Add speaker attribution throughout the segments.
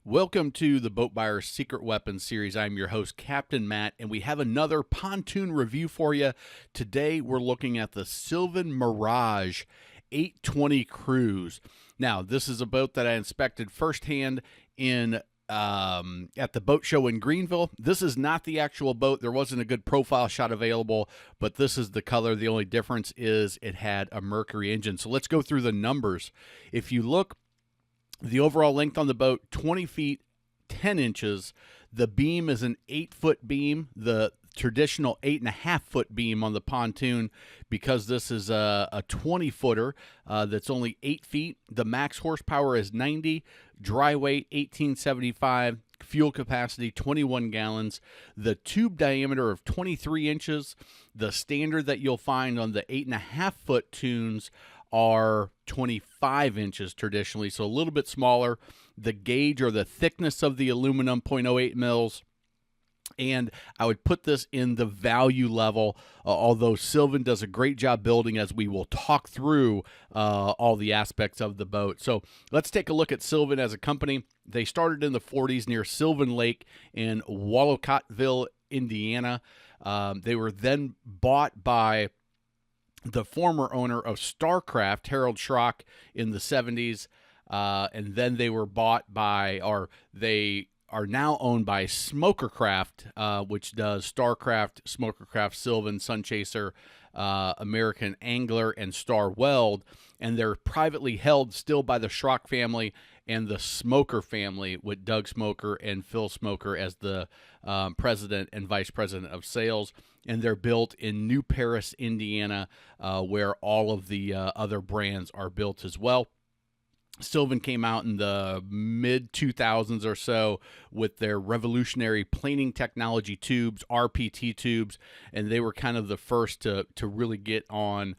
Speaker 1: Welcome to the Boat Buyer's Secret Weapons series. I'm your host, Captain Matt, and we have another pontoon review for you. Today, we're looking at the Sylvan Mirage 820 Cruise. Now, this is a boat that I inspected firsthand in at the boat show in Greenville. This is not the actual boat. There wasn't a good profile shot available, but this is the color. The only difference is it had a Mercury engine. So let's go through the numbers. If you look, the overall length on the boat, 20 feet, 10 inches. The beam is an 8-foot beam. The traditional 8.5-foot beam on the pontoon, because this is a 20-footer that's only 8 feet. The max horsepower is 90, dry weight 1875, fuel capacity 21 gallons, the tube diameter of 23 inches. The standard that you'll find on the 8.5-foot tunes are 25 inches traditionally, so a little bit smaller. The gauge, or the thickness of the aluminum, 0.08 mils. And I would put this in the value level, although Sylvan does a great job building, as we will talk through all the aspects of the boat. So let's take a look at Sylvan as a company. They started in the 40s near Sylvan Lake in Wolcottville, Indiana. They were then bought by the former owner of Starcraft, Harold Schrock, in the 70s. And then they were bought by, or they are now owned by Smokercraft, which does Starcraft, Smokercraft, Sylvan, Sunchaser, American Angler, and Star Weld. And they're privately held still by the Schrock family and the Smoker family, with Doug Smoker and Phil Smoker as the president and vice president of sales. And they're built in New Paris, Indiana, where all of the other brands are built as well. Sylvan came out in the mid-2000s or so with their revolutionary planing technology tubes, RPT tubes, and they were kind of the first to really get on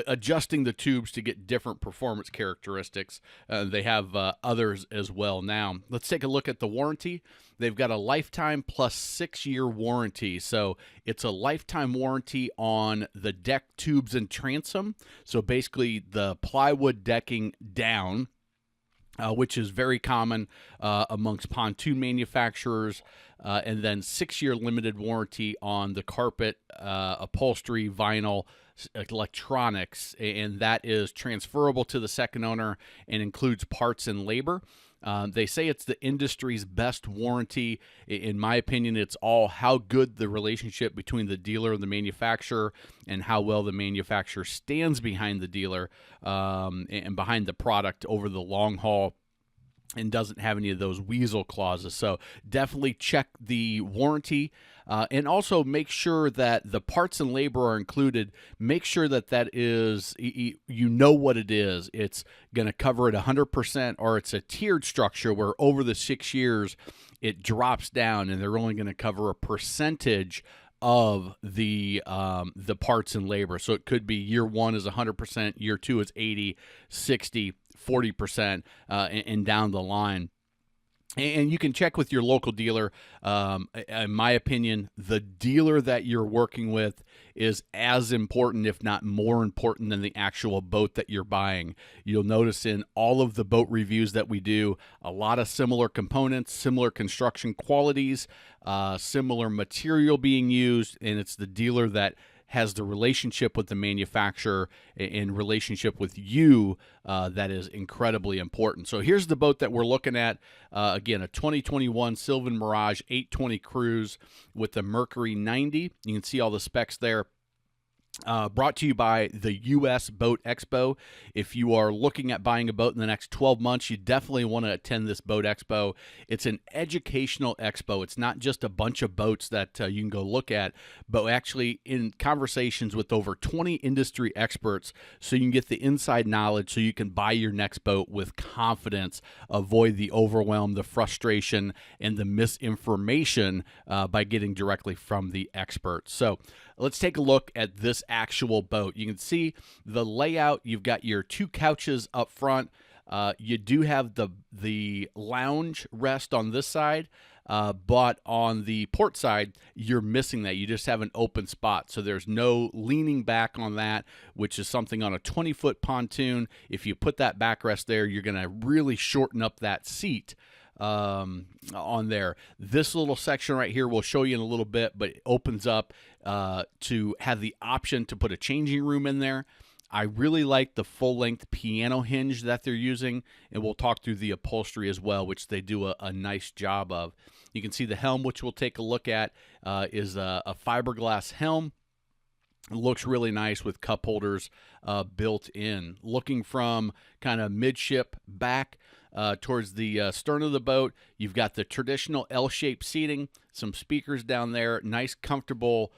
Speaker 1: adjusting the tubes to get different performance characteristics. They have others as well now. Let's take a look at the warranty. They've got a lifetime plus 6-year warranty. So it's a lifetime warranty on the deck, tubes, and transom. So basically the plywood decking down, which is very common amongst pontoon manufacturers, and then 6-year limited warranty on the carpet, upholstery, vinyl, electronics, and that is transferable to the second owner and includes parts and labor. They say it's the industry's best warranty. In my opinion, it's all how good the relationship between the dealer and the manufacturer, and how well the manufacturer stands behind the dealer and behind the product over the long haul, and doesn't have any of those weasel clauses. So definitely check the warranty, and also make sure that the parts and labor are included. Make sure that that is, you know what it is. It's going to cover it 100%, or it's a tiered structure where over the 6 years it drops down, and they're only going to cover a percentage of the parts and labor. So it could be year 1 is 100%, year 2 is 80, 60, 40%, and down the line. And you can check with your local dealer. In my opinion, the dealer that you're working with is as important, if not more important, than the actual boat that you're buying. You'll notice in all of the boat reviews that we do, a lot of similar components, similar construction qualities, similar material being used, and it's the dealer that has the relationship with the manufacturer and relationship with you that is incredibly important. So here's the boat that we're looking at. Again, a 2021 Sylvan Mirage 820 Cruise with the Mercury 90. You can see all the specs there. Brought to you by the U.S. Boat Expo. If you are looking at buying a boat in the next 12 months, you definitely want to attend this boat expo. It's an educational expo. It's not just a bunch of boats that you can go look at, but actually in conversations with over 20 industry experts, so you can get the inside knowledge so you can buy your next boat with confidence, avoid the overwhelm, the frustration, and the misinformation by getting directly from the experts. So let's take a look at this actual boat. You can see the layout. You've got your 2 couches up front. You do have the lounge rest on this side, but on the port side, you're missing that. You just have an open spot, so there's no leaning back on that, which is something on a 20-foot pontoon. If you put that backrest there, you're going to really shorten up that seat. on there. This little section right here we'll show you in a little bit, but it opens up to have the option to put a changing room in there. I really like the full-length piano hinge that they're using, and we'll talk through the upholstery as well, which they do a nice job of. You can see the helm, which we'll take a look at, is a fiberglass helm. It looks really nice with cup holders built in. Looking from kind of midship back towards the stern of the boat, you've got the traditional L-shaped seating, some speakers down there, nice comfortable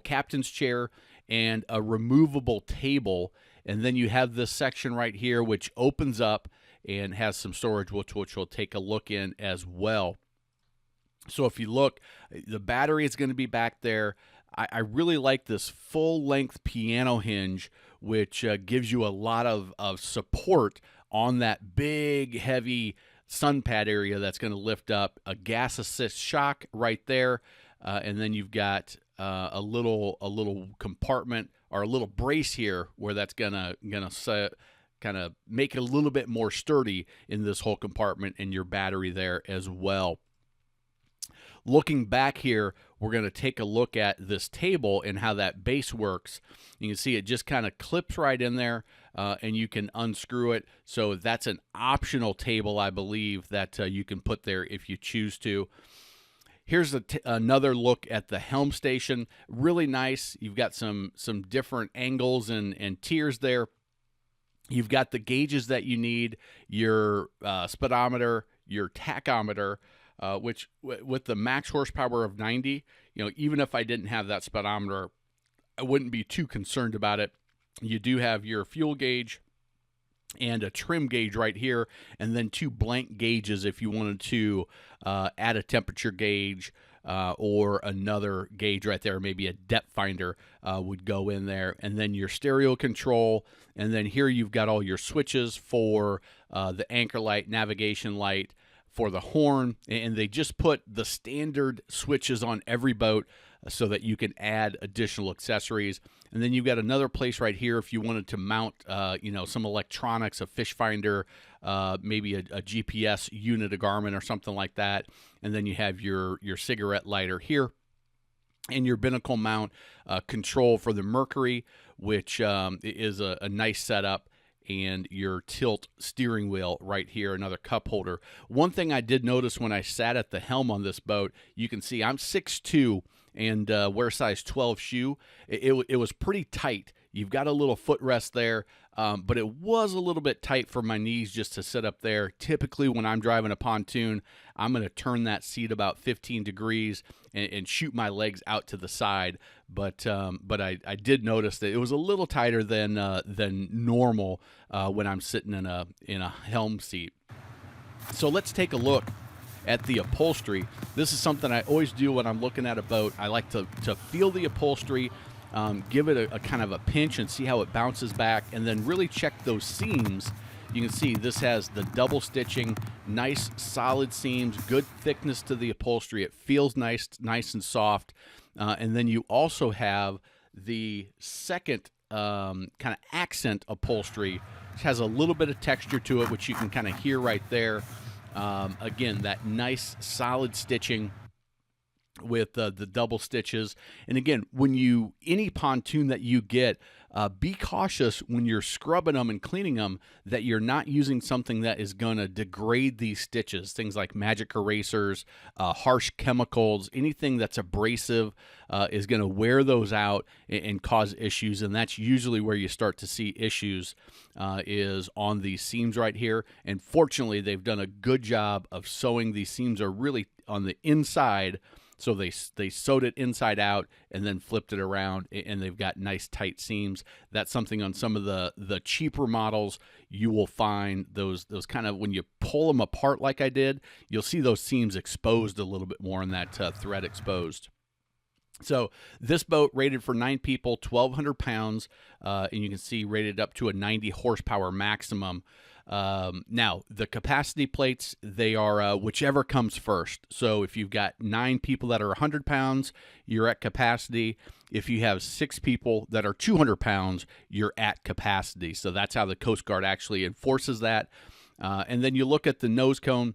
Speaker 1: captain's chair, and a removable table. And then you have this section right here which opens up and has some storage, which we'll take a look in as well. So if you look, the battery is going to be back there. I really like this full-length piano hinge, which gives you a lot of support on that big, heavy sun pad area that's going to lift up. A gas assist shock right there, and then you've got a little compartment or a little brace here where that's gonna kind of make it a little bit more sturdy in this whole compartment, and your battery there as well. Looking back here, we're going to take a look at this table and how that base works. You can see it just kind of clips right in there, and you can unscrew it. So that's an optional table, I believe, that you can put there if you choose to. Here's another look at the Helm Station. Really nice. You've got some different angles and tiers there. You've got the gauges that you need, your speedometer, your tachometer, which with the max horsepower of 90, even if I didn't have that speedometer, I wouldn't be too concerned about it. You do have your fuel gauge and a trim gauge right here, and then two blank gauges if you wanted to add a temperature gauge or another gauge right there. Maybe a depth finder would go in there, and then your stereo control, and then here you've got all your switches for the anchor light, navigation light, for the horn, and they just put the standard switches on every boat so that you can add additional accessories. And then you've got another place right here if you wanted to mount, some electronics, a fish finder, maybe a GPS unit, a Garmin or something like that. And then you have your cigarette lighter here, and your binnacle mount control for the Mercury, which is a nice setup, and your tilt steering wheel right here, another cup holder. One thing I did notice when I sat at the helm on this boat, you can see I'm 6'2", and wear size 12 shoe. It was pretty tight. You've got a little footrest there, but it was a little bit tight for my knees just to sit up there. Typically, when I'm driving a pontoon, I'm going to turn that seat about 15 degrees and shoot my legs out to the side. But I did notice that it was a little tighter than normal when I'm sitting in a helm seat. So let's take a look at the upholstery. This is something I always do when I'm looking at a boat. I like to feel the upholstery, give it a kind of a pinch and see how it bounces back, and then really check those seams. You can see this has the double stitching, nice solid seams, good thickness to the upholstery. It feels nice and soft. And then you also have the second kind of accent upholstery, which has a little bit of texture to it, which you can kind of hear right there. Again, that nice solid stitching with the double stitches. And again, any pontoon that you get, be cautious when you're scrubbing them and cleaning them that you're not using something that is going to degrade these stitches. Things like magic erasers, harsh chemicals, anything that's abrasive is going to wear those out and cause issues. And that's usually where you start to see issues is on these seams right here. And fortunately, they've done a good job of sewing. These seams are really on the inside. So they sewed it inside out and then flipped it around, and they've got nice tight seams. That's something on some of the cheaper models you will find those kind of, when you pull them apart like I did, you'll see those seams exposed a little bit more and that thread exposed. So this boat rated for 9 people, 1,200 pounds, and you can see rated up to a 90 horsepower maximum. Now, the capacity plates, they are whichever comes first. So if you've got 9 people that are 100 pounds, you're at capacity. If you have 6 people that are 200 pounds, you're at capacity. So that's how the Coast Guard actually enforces that. And then you look at the nose cone.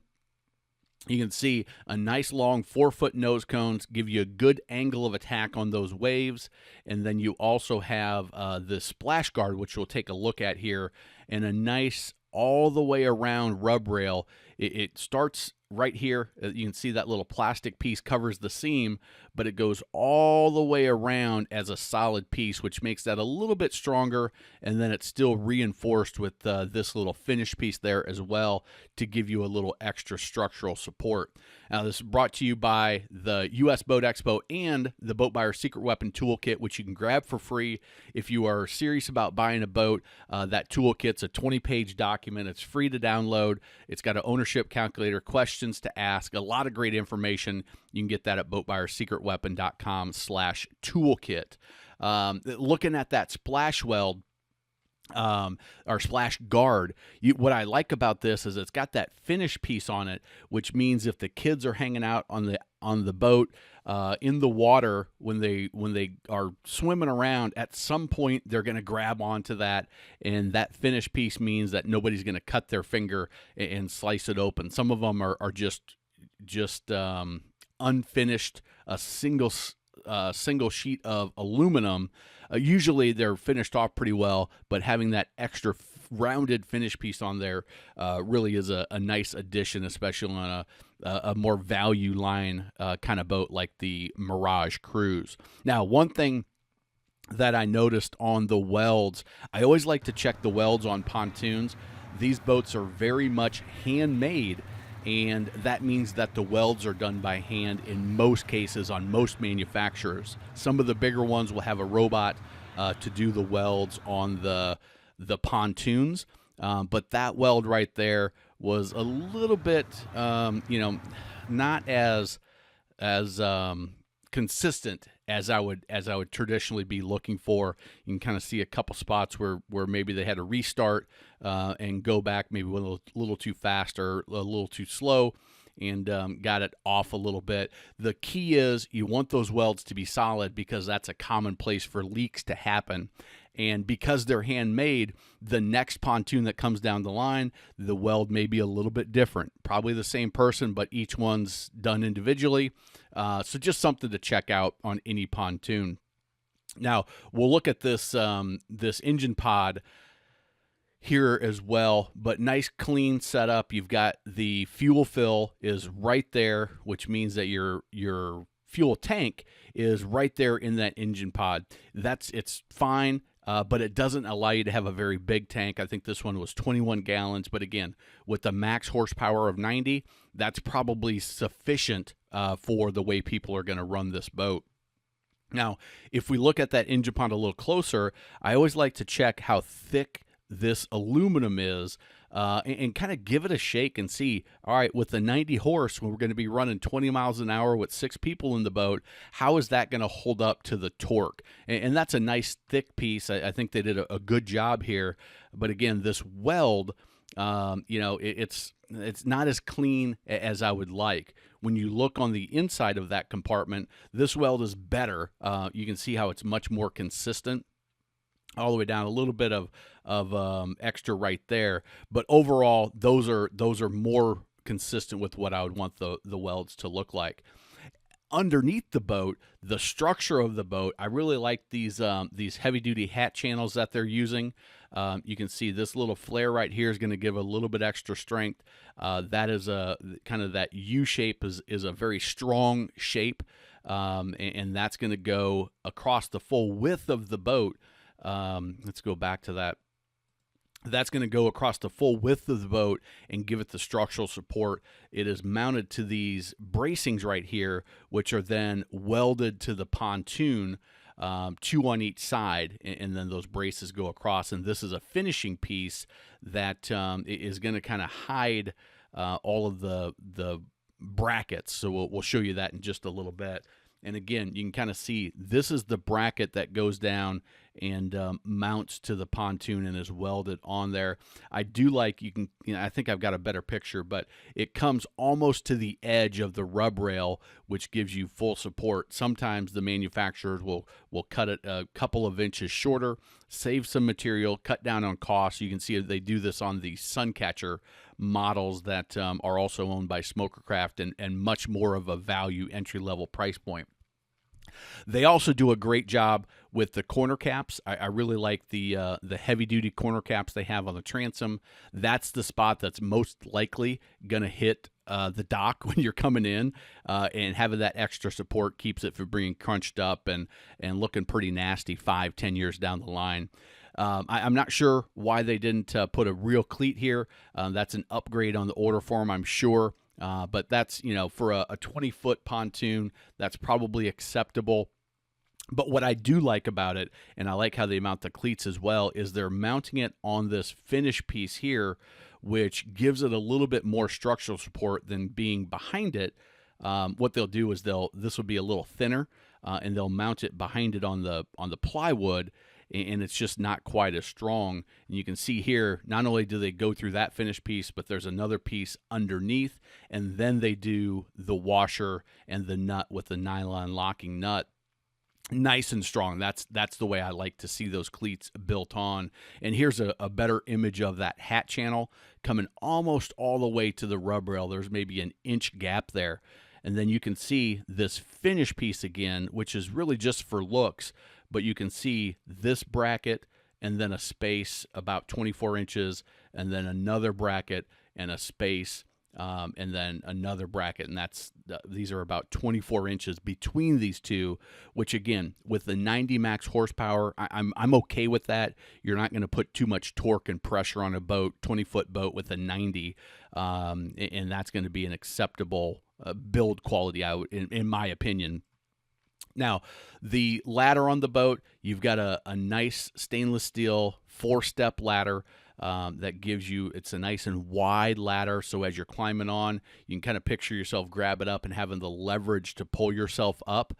Speaker 1: You can see a nice long 4-foot nose cones give you a good angle of attack on those waves. And then you also have the splash guard, which we'll take a look at here, and a nice all the way around rub rail. It starts right here. You can see that little plastic piece covers the seam, but it goes all the way around as a solid piece, which makes that a little bit stronger. And then it's still reinforced with this little finish piece there as well to give you a little extra structural support. Now, this is brought to you by the U.S. Boat Expo and the Boat Buyer Secret Weapon Toolkit, which you can grab for free if you are serious about buying a boat. That toolkit's a 20-page document. It's free to download. It's got an ownership calculator, questions to ask, a lot of great information. You can get that at boatbuyersecretweapon.com/toolkit. Looking at that splash weld, or splash guard, what I like about this is it's got that finish piece on it, which means if the kids are hanging out on the boat in the water when they are swimming around, at some point they're going to grab onto that, and that finish piece means that nobody's going to cut their finger and slice it open. Some of them are just unfinished, a single sheet of aluminum. Usually they're finished off pretty well, but having that extra rounded finish piece on there really is a nice addition, especially on a more value line kind of boat like the Mirage Cruise. Now, one thing that I noticed on the welds, I always like to check the welds on pontoons. These boats are very much handmade, and that means that the welds are done by hand in most cases on most manufacturers. Some of the bigger ones will have a robot to do the welds on the pontoons, but that weld right there was a little bit, not as consistent as I would traditionally be looking for. You can kind of see a couple spots where maybe they had to restart and go back maybe a little too fast or a little too slow, and got it off a little bit. The key is you want those welds to be solid, because that's a common place for leaks to happen. And because they're handmade, the next pontoon that comes down the line, the weld may be a little bit different. Probably the same person, but each one's done individually. So just something to check out on any pontoon. Now, we'll look at this engine pod here as well, but nice clean setup. You've got the fuel fill is right there, which means that your fuel tank is right there in that engine pod. It's fine. But it doesn't allow you to have a very big tank. I think this one was 21 gallons. But again, with the max horsepower of 90, that's probably sufficient for the way people are going to run this boat. Now, if we look at that engine pod a little closer, I always like to check how thick this aluminum is, and kind of give it a shake and see, all right, with the 90 horse, when we're going to be running 20 miles an hour with 6 people in the boat, how is that going to hold up to the torque? And that's a nice thick piece. I think they did a good job here. But again, this weld, it's not as clean as I would like. When you look on the inside of that compartment, this weld is better. You can see how it's much more consistent, all the way down, a little bit of extra right there, but overall those are more consistent with what I would want the welds to look like. Underneath the boat, the structure of the boat, I really like these heavy duty hat channels that they're using. You can see this little flare right here is going to give a little bit extra strength. That is a kind of that U shape is a very strong shape, and that's going to go across the full width of the boat. Let's go back to that. That's going to go across the full width of the boat and give it the structural support. It is mounted to these bracings right here, which are then welded to the pontoon, 2 on each side, and then those braces go across. And this is a finishing piece that is going to kind of hide all of the brackets. So we'll show you that in just a little bit. And again, you can kind of see this is the bracket that goes down and mounts to the pontoon and is welded on there. I do like, I think I've got a better picture, but it comes almost to the edge of the rub rail, which gives you full support. Sometimes the manufacturers will cut it a couple of inches shorter, save some material, cut down on costs. You can see they do this on the Suncatcher models that are also owned by Smokercraft, and much more of a value entry-level price point. They also do a great job with the corner caps. I really like the heavy-duty corner caps they have on the transom. That's the spot that's most likely going to hit the dock when you're coming in, and having that extra support keeps it from being crunched up and looking pretty nasty 5-10 years down the line. I'm not sure why they didn't put a real cleat here. That's an upgrade on the order form, I'm sure. But that's, for a 20-foot pontoon, that's probably acceptable. But what I do like about it, and I like how they mount the cleats as well, is they're mounting it on this finish piece here, which gives it a little bit more structural support than being behind it. What they'll do is this will be a little thinner, and they'll mount it behind it on the plywood, and it's just not quite as strong. And you can see here, not only do they go through that finish piece, but there's another piece underneath, and then they do the washer and the nut with the nylon locking nut. Nice and strong. That's the way I like to see those cleats built on. And here's a better image of that hat channel coming almost all the way to the rub rail. There's maybe an inch gap there. And then you can see this finish piece again, which is really just for looks, but you can see this bracket and then a space about 24 inches, and then another bracket and a space, and then another bracket, and these are about 24 inches between these two, which again, with the 90 max horsepower, I'm okay with that. You're not going to put too much torque and pressure on a boat, 20-foot boat with a 90, and that's going to be an acceptable build quality, in my opinion. Now, the ladder on the boat, you've got a nice stainless steel 4-step ladder that gives you, it's a nice and wide ladder, so as you're climbing on, you can kind of picture yourself grab it up and having the leverage to pull yourself up.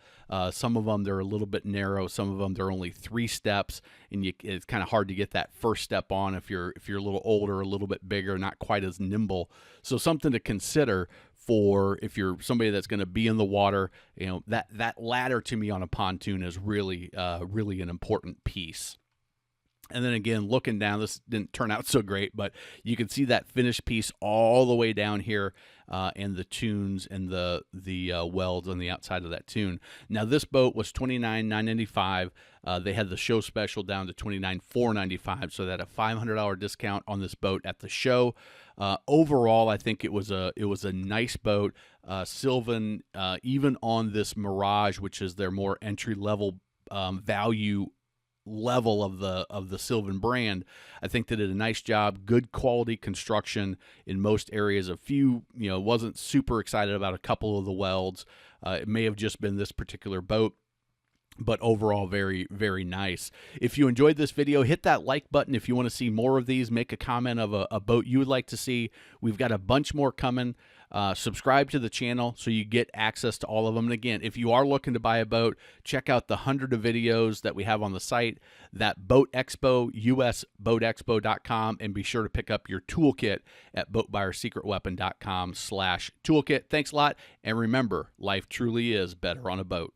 Speaker 1: Some of them, they're a little bit narrow. Some of them, they're only 3 steps, and it's kind of hard to get that first step on if you're a little older, a little bit bigger, not quite as nimble. So something to consider for if you're somebody that's going to be in the water. That ladder to me on a pontoon is really an important piece. And then again, looking down, this didn't turn out so great, but you can see that finished piece all the way down here, and the tunes and the welds on the outside of that tune. Now, this boat was $29,995. They had the show special down to $29,495, so that a $500 discount on this boat at the show. Overall, I think it was a nice boat. Sylvan, even on this Mirage, which is their more entry level value level of the Sylvan brand, I think they did a nice job. Good quality construction in most areas. A few, wasn't super excited about a couple of the welds. It may have just been this particular boat, but overall very, very nice. If you enjoyed this video, hit that like button. If you want to see more of these, make a comment of a boat you would like to see. We've got a bunch more coming. Subscribe to the channel so you get access to all of them. And again, if you are looking to buy a boat, check out the 100 of videos that we have on the site, that Boat Expo, usboatexpo.com, and be sure to pick up your toolkit at boatbuyerssecretweapon.com/toolkit. Thanks a lot, and remember, life truly is better on a boat.